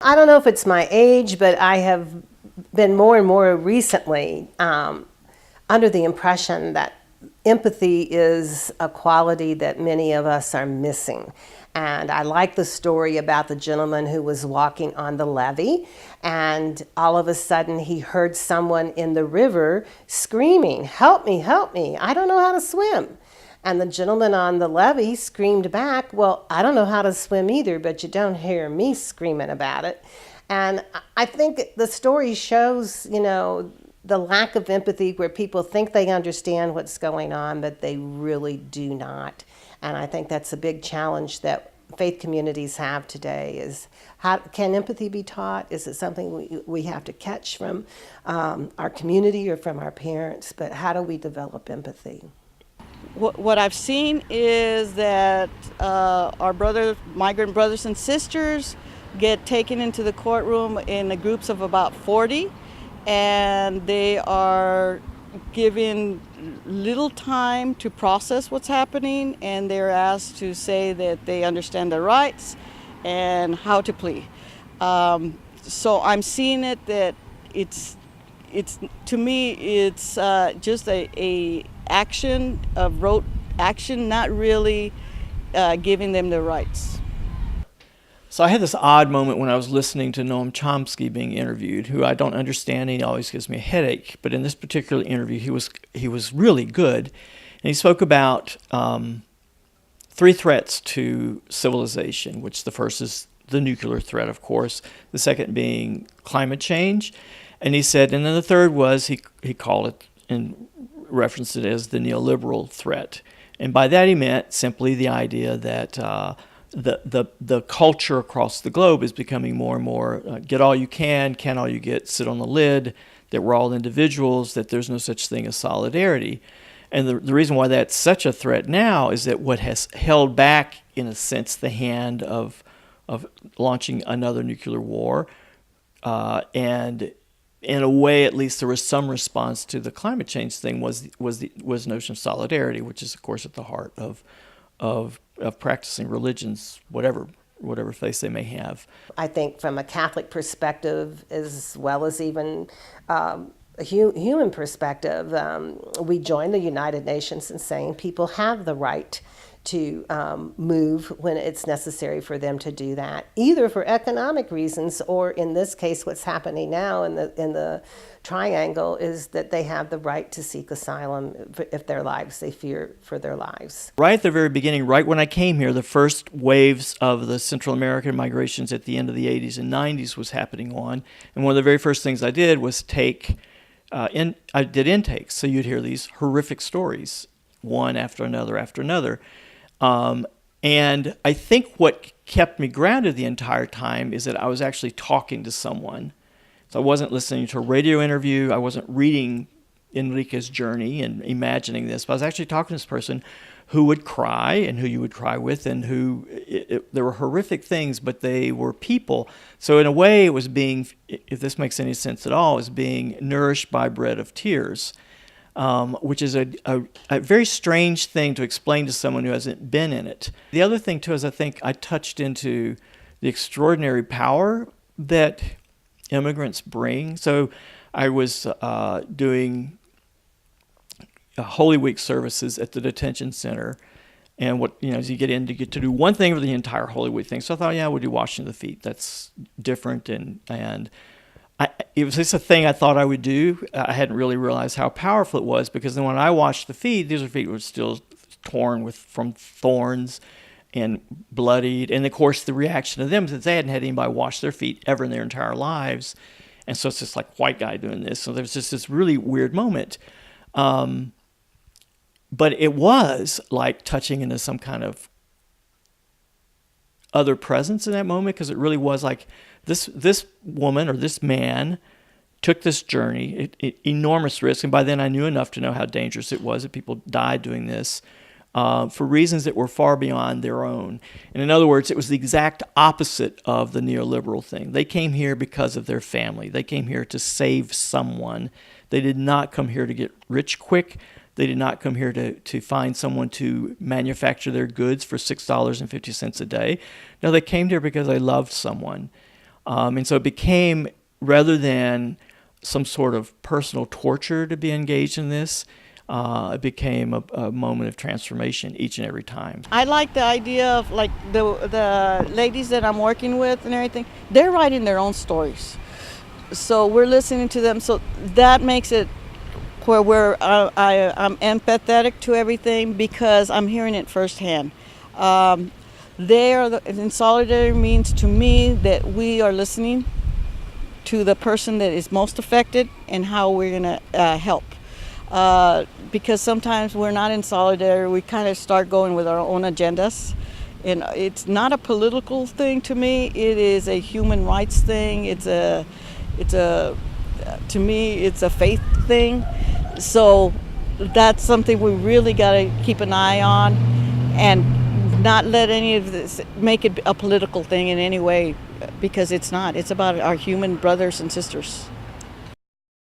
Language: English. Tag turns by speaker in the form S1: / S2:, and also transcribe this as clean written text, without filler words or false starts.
S1: I don't know if it's my age, but I have been more and more recently under the impression that empathy is a quality that many of us are missing. And I like the story about the gentleman who was walking on the levee, and all of a sudden he heard someone in the river screaming, "Help me, help me, I don't know how to swim." And the gentleman on the levee screamed back, "Well, I don't know how to swim either, but you don't hear me screaming about it." And I think the story shows, the lack of empathy where people think they understand what's going on, but they really do not. And I think that's a big challenge that faith communities have today is how can empathy be taught? Is it something we have to catch from our community or from our parents? But how do we develop empathy?
S2: What I've seen is that our migrant brothers and sisters get taken into the courtroom in the groups of about 40, and they are given little time to process what's happening, and they're asked to say that they understand their rights and how to plea. So I'm seeing it that it's to me it's just a action of rote action, not really giving them their rights.
S3: So I had this odd moment when I was listening to Noam Chomsky being interviewed, who I don't understand, and he always gives me a headache. But in this particular interview, he was really good, and he spoke about 3 threats to civilization, which the first is the nuclear threat, of course, the second being climate change, and he said, and then the third was he called it and referenced it as the neoliberal threat, and by that he meant simply the idea that the culture across the globe is becoming more and more get all you can all you get, sit on the lid, that we're all individuals, that there's no such thing as solidarity. And the reason why that's such a threat now is that what has held back, in a sense, the hand of launching another nuclear war, and in a way, at least, there was some response to the climate change thing was the notion of solidarity, which is, of course, at the heart of practicing religions, whatever faith they may have.
S1: I think from a Catholic perspective, as well as even a human perspective, we join the United Nations in saying people have the right to move when it's necessary for them to do that, either for economic reasons or, in this case, what's happening now in the triangle is that they have the right to seek asylum if they fear for their lives.
S3: Right at the very beginning, right when I came here, the first waves of the Central American migrations at the end of the 80s and 90s was happening on, and one of the very first things I did was I did intakes, so you'd hear these horrific stories, one after another. And I think what kept me grounded the entire time is that I was actually talking to someone. So I wasn't listening to a radio interview. I wasn't reading Enrique's journey and imagining this, but I was actually talking to this person who would cry and who you would cry with, and there were horrific things, but they were people. So in a way, it was being, if this makes any sense at all, is being nourished by bread of tears. Which is a very strange thing to explain to someone who hasn't been in it. The other thing, too, is I think I touched into the extraordinary power that immigrants bring. So I was doing Holy Week services at the detention center, and as you get in, you get to do one thing for the entire Holy Week thing. So I thought, we'll do washing the feet. That's different, and it was just a thing I thought I would do. I hadn't really realized how powerful it was, because then when I washed the feet, these feet were still torn from thorns and bloodied. And of course, the reaction of them is that they hadn't had anybody wash their feet ever in their entire lives. And so it's just like white guy doing this. So there's just this really weird moment. But it was like touching into some kind of other presence in that moment, because it really was like this woman or this man took this journey, enormous risk, and by then I knew enough to know how dangerous it was, that people died doing this for reasons that were far beyond their own. And in other words, it was the exact opposite of the neoliberal thing. They came here because of their family. They came here to save someone. They did not come here to get rich quick. They did not come here to find someone to manufacture their goods for $6.50 a day. No, they came here because they loved someone. And so it became, rather than some sort of personal torture to be engaged in this, it became a moment of transformation each and every time.
S2: I like the idea of like the ladies that I'm working with and everything. They're writing their own stories, so we're listening to them. So that makes it where I'm empathetic to everything because I'm hearing it firsthand. In solidarity means to me that we are listening to the person that is most affected and how we're going to help. Because sometimes we're not in solidarity, we kind of start going with our own agendas. And it's not a political thing to me, it is a human rights thing, to me, it's a faith thing. So that's something we really got to keep an eye on and not let any of this make it a political thing in any way, because it's not. It's about our human brothers and sisters.